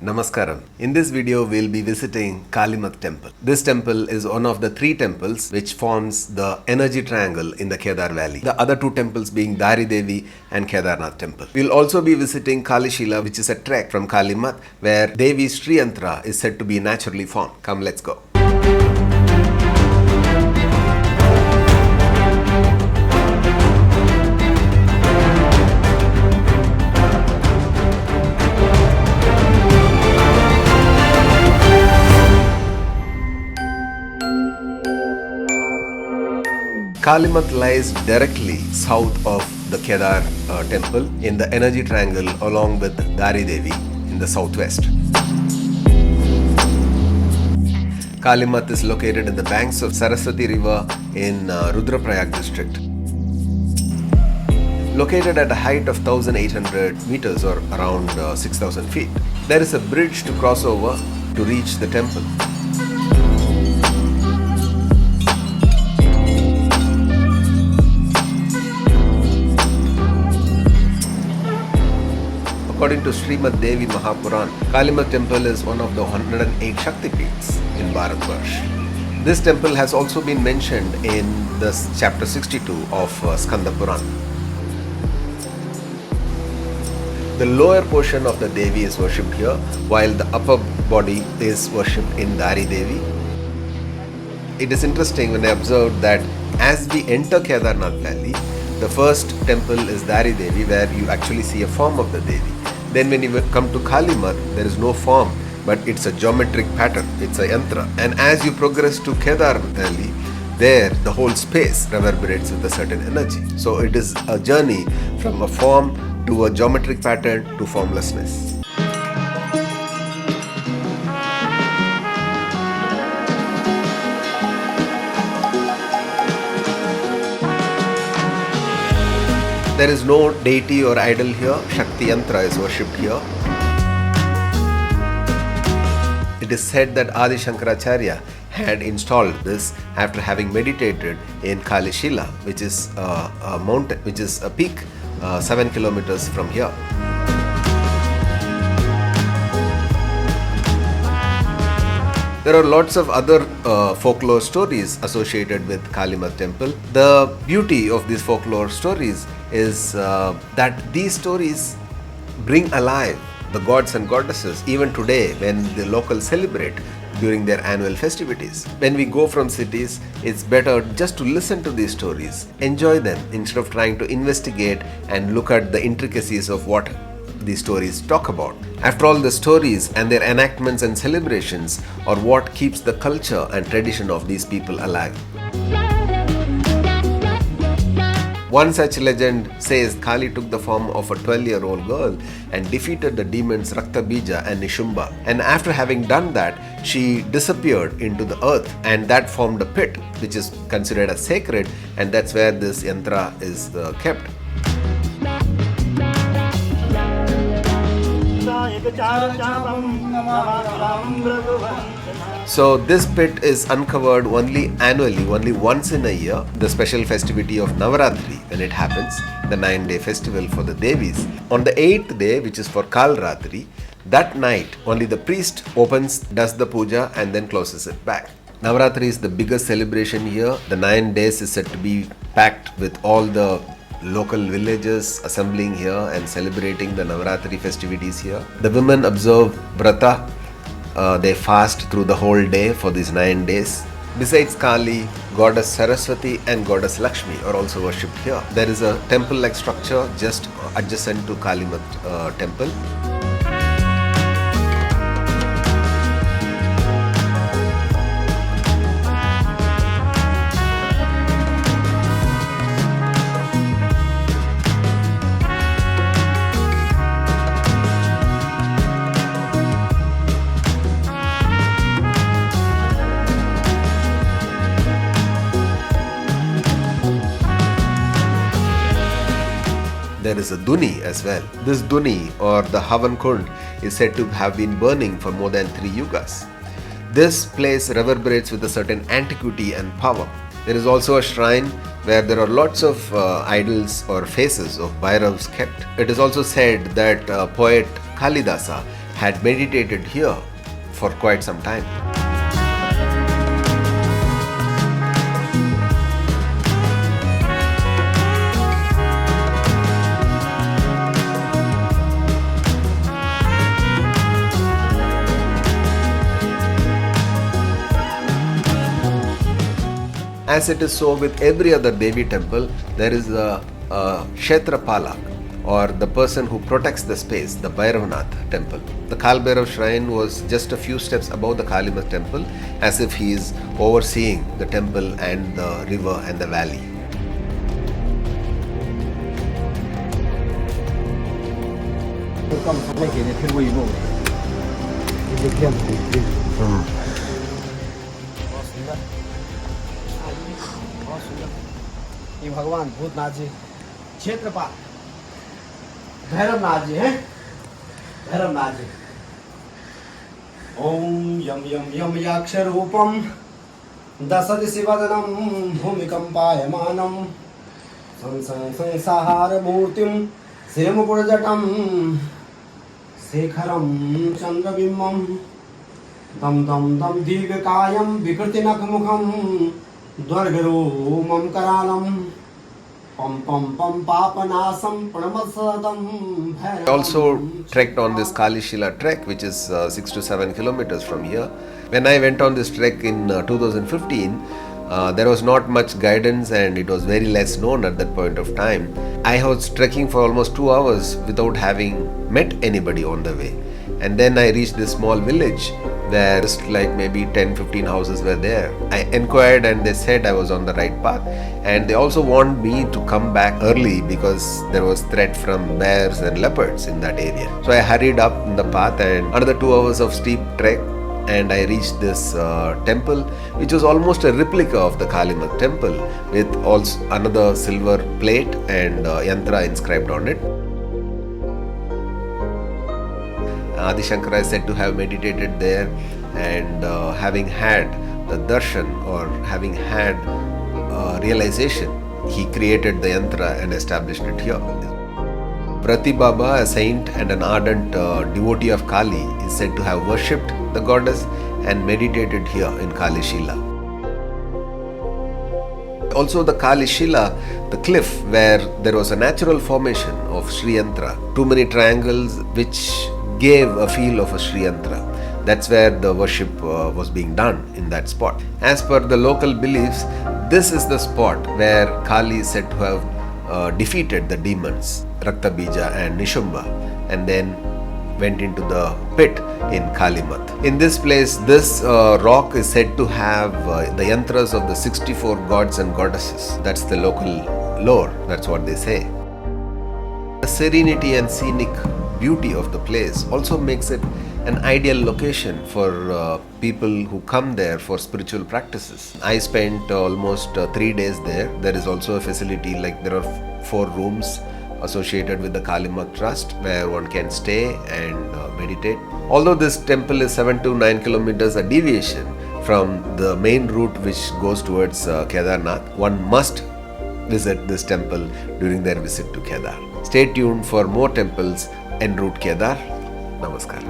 Namaskaram. In this video, we'll be visiting Kalimath temple. This temple is one of the 3 temples which forms the energy triangle in the Kedar valley. The other 2 temples being Dari Devi and Kedarnath temple. We'll also be visiting Kalishila, which is a trek from Kalimath where Devi Sriyantra is said to be naturally formed. Come, let's go. Kalimath lies directly south of the Kedar temple in the energy triangle along with Dari Devi in the southwest. Kalimath is located in the banks of Saraswati river in Rudraprayag district. Located at a height of 1800 meters or around 6000 feet. There is a bridge to cross over to reach the temple. According to Srimad Devi Mahapuran, Kalimath temple is one of the 108 Shakti Peeths in Bharatvarsh. This temple has also been mentioned in the chapter 62 of Skanda Puran. The lower portion of the Devi is worshipped here, while the upper body is worshipped in Dari Devi. It is interesting when I observed that as we enter Kedarnath valley, the first temple is Dari Devi, where you actually see a form of the Devi. Then when you come to Kalimath, there is no form, but it's a geometric pattern, it's a Yantra. And as you progress to Kedar valley, there the whole space reverberates with a certain energy. So it is a journey from a form to a geometric pattern to formlessness. There is no deity or idol here. Shakti Yantra is worshipped here. It is said that Adi Shankaracharya had installed this after having meditated in Kalishila, which is a mountain, which is a peak 7 kilometers from here. There are lots of other folklore stories associated with Kalimath temple. The beauty of these folklore stories is that these stories bring alive the gods and goddesses even today when the locals celebrate during their annual festivities. When we go from cities, it's better just to listen to these stories, enjoy them instead of trying to investigate and look at the intricacies of what these stories talk about. After all, the stories and their enactments and celebrations are what keeps the culture and tradition of these people alive. One such legend says Kali took the form of a 12-year-old girl and defeated the demons Raktabija and Nishumba. And after having done that, she disappeared into the earth, and that formed a pit which is considered as sacred, and that's where this yantra is kept. So this pit is uncovered only annually, only once in a year, the special festivity of Navratri when it happens, the 9-day festival for the Devis. On the 8th day, which is for Kalratri, that night only the priest does the puja and then closes it back. Navratri is the biggest celebration here. The 9 days is said to be packed with all the local villagers assembling here and celebrating the Navratri festivities here. The women observe Vrata. They fast through the whole day for these 9 days. Besides Kali, goddess Saraswati and goddess Lakshmi are also worshipped here. There is a temple-like structure just adjacent to Kalimath temple. There is a Dhuni as well. This Dhuni or the Havan Kund is said to have been burning for more than 3 yugas. This place reverberates with a certain antiquity and power. There is also a shrine where there are lots of idols or faces of Bhairavs kept. It is also said that poet Kalidasa had meditated here for quite some time. As it is so with every other Devi temple, there is a Kshetrapalak, or the person who protects the space, the Bhairavnath temple. The Kal Bhairav shrine was just a few steps above the Kalimath temple, as if he is overseeing the temple and the river and the valley. ये भगवान भूतनाथ जी, क्षेत्रपाल भैरवनाथ जी हैं, भैरवनाथ जी। ओम यम यम यम याक्षर रूपम दशदिशि वदनम भूमिकंपायमानम संसार मूर्तिम श्रीमुकुटजटम शेखरम चंद्रबिंबम दम दम दम दीर्घकायम विकृतिनखमुखम द्वर्गरूमं करालम pam pam pam papanasam pranamasadam. I also trekked on this Kalishila trek, which is 6 to 7 kilometers from here. When I went on this trek in 2015, there was not much guidance and it was very less known at that point of time. I was trekking for almost 2 hours without having met anybody on the way. And then I reached this small village where just like maybe 10-15 houses were there. I inquired and they said I was on the right path, and they also warned me to come back early because there was threat from bears and leopards in that area. So I hurried up in the path, and another 2 hours of steep trek and I reached this temple, which was almost a replica of the Kalimath temple, with also another silver plate and Yantra inscribed on it. Adi Shankara is said to have meditated there, and having had the darshan, or having had realization, he created the yantra and established it here. Prati Baba, a saint and an ardent devotee of Kali, is said to have worshipped the goddess and meditated here in Kalishila. Also the Kalishila, the cliff where there was a natural formation of Sriyantra, too many triangles which gave a feel of a Sriyantra. That's where the worship was being done in that spot. As per the local beliefs, this is the spot where Kali is said to have defeated the demons, Raktabija and Nishumbha, and then went into the pit in Kalimath. In this place, this rock is said to have the yantras of the 64 gods and goddesses. That's the local lore, that's what they say. The serenity and scenic beauty of the place also makes it an ideal location for people who come there for spiritual practices. I spent almost 3 days there. There is also a facility, like there are 4 rooms associated with the Kalimath Trust where one can stay and meditate. Although this temple is 7 to 9 kilometers a deviation from the main route which goes towards Kedarnath, one must visit this temple during their visit to Kedar. Stay tuned for more temples. Enroute Kedarnath. Namaskar.